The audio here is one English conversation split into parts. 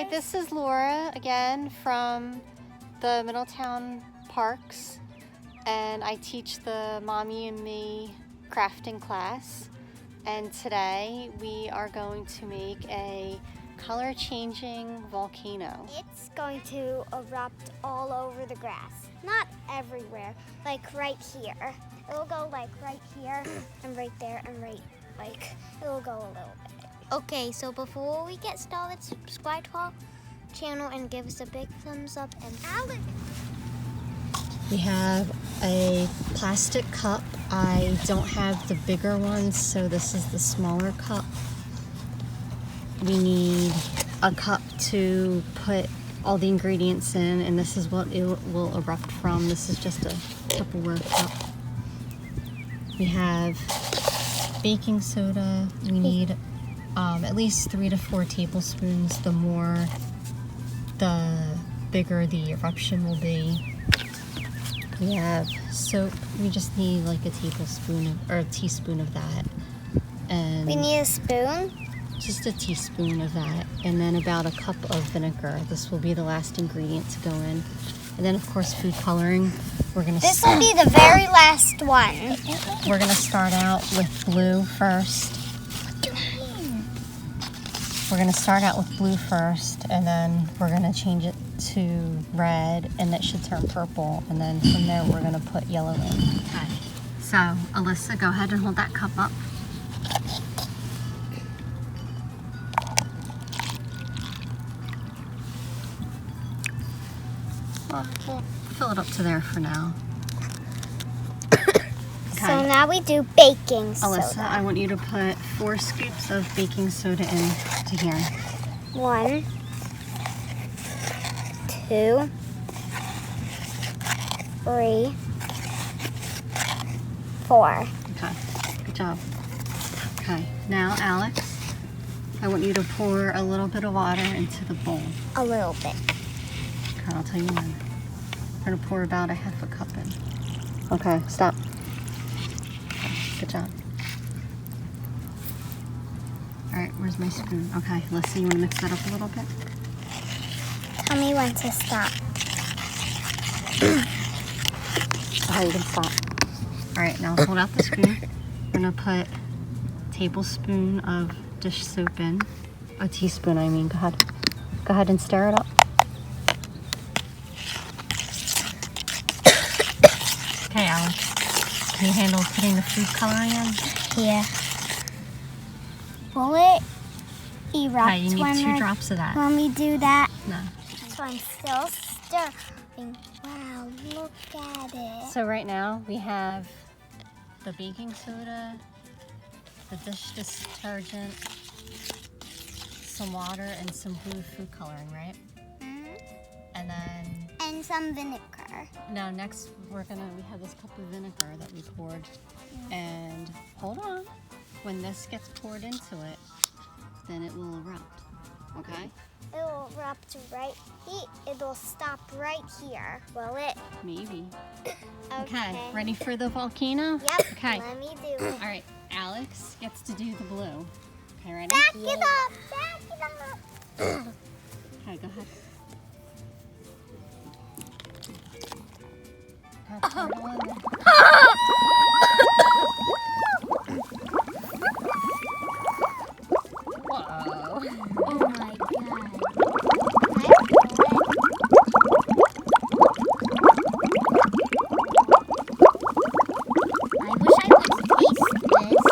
Hi, this is Laura again from the Middletown Parks, and I teach the Mommy and Me crafting class. And today we are going to make a color-changing volcano. It's going to erupt all over the grass. Not everywhere, like right here. It'll go like right here and right there and right, like, it'll go a little bit. Okay, so before we get started, subscribe to our channel and give us a big thumbs up. And Alex! We have a plastic cup. I don't have the bigger ones, so this is the smaller cup. We need a cup to put all the ingredients in, and this is what it will erupt from. This is just a Tupperware cup. We have baking soda. We need at least 3 to 4 tablespoons. The bigger the eruption will be. We have soap. We just need like a tablespoon or a teaspoon of that. And We need a spoon? just a teaspoon of that. And then about a cup of vinegar. This will be the last ingredient to go in. And then of course food coloring. This will be the very last one. We're gonna start out with blue first. What do you mean? We're gonna start out with blue first, and then we're gonna change it to red, and it should turn purple. And then from there, we're gonna put yellow in. Okay. So, Alyssa, go ahead and hold that cup up. We'll fill it up to there for now. So now we do baking soda. Alyssa, I want you to put 4 scoops of baking soda into here. 1, 2, 3, 4. Okay, good job. Okay, now Alex, I want you to pour a little bit of water into the bowl. A little bit. Okay, I'll tell you when. We're gonna pour about a half a cup in. Okay, stop. Okay, good job. All right, where's my spoon? Okay, Alyssa, you wanna mix that up a little bit? Tell me when to stop. Okay, you can stop. All right, now hold out the spoon. We're gonna put a tablespoon of dish soap in. A teaspoon, I mean. Go ahead. Go ahead and stir it up. Okay, Alex. Can you handle putting the food coloring in? Yeah. Will it erupt Okay, you need 2 drops of that. when we do that? No. So I'm still stirring. Wow, look at it. So right now we have the baking soda, the dish detergent, some water, and some blue food coloring, right? And then And some vinegar. now next we have this cup of vinegar that we poured. And hold on, when this gets poured into it, then it will erupt, okay? It'll erupt right here. It'll stop right here. Will it? Maybe. Okay, ready for the volcano? Yep. Okay. Let me do it. All right, Alex gets to do the blue. Okay, ready? Back it up. Back it up. Okay, go ahead. Okay, pour it all in there. Whoa. Oh my god. I wish I could taste this.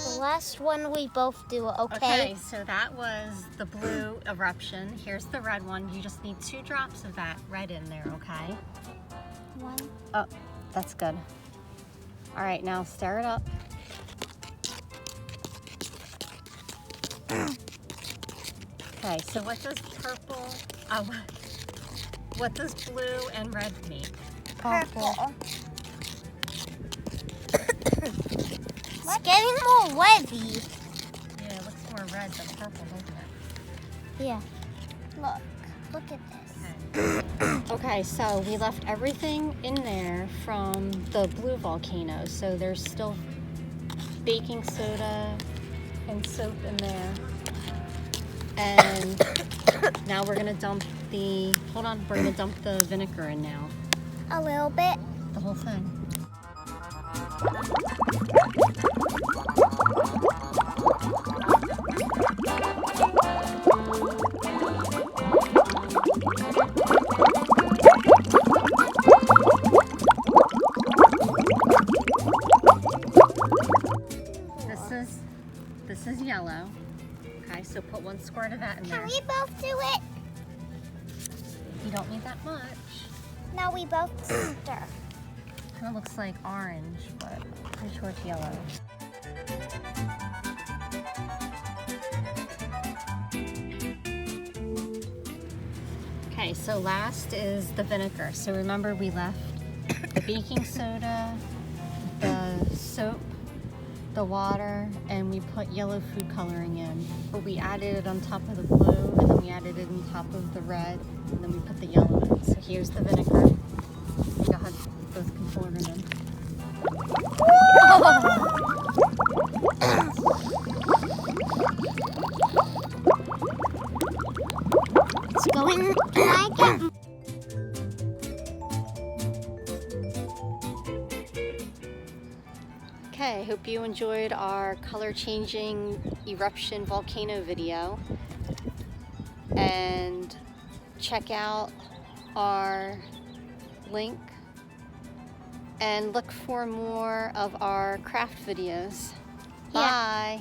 The last one we both do, okay? Okay, so that was the blue eruption. Here's the red one. You just need 2 drops of that red in there, okay? 1. Oh, that's good. All right, now stir it up. Okay, so what does what does blue and red mean? Purple. It's getting more wavy. Yeah, it looks more red than purple, doesn't it? Yeah. Look at this. Okay, so we left everything in there from the blue volcano. So there's still baking soda and soap in there. And now we're gonna dump we're gonna dump the vinegar in now. A little bit. The whole thing. This is yellow. Okay, so put 1 squirt of that in there. Can we both do it? You don't need that much. No, we both stir. Kind of looks like orange, but I'm pretty sure it's yellow. Okay, so last is the vinegar. So remember we left the baking soda, the soap, the water, and we put yellow food coloring in. But we added it on top of the blue, and then we added it on top of the red, and then we put the yellow in. So here's the vinegar. Go ahead, both can pour it in. It's going. Can I get? Okay, hope you enjoyed our color changing eruption volcano video, and check out our link and look for more of our craft videos. Yeah. Bye!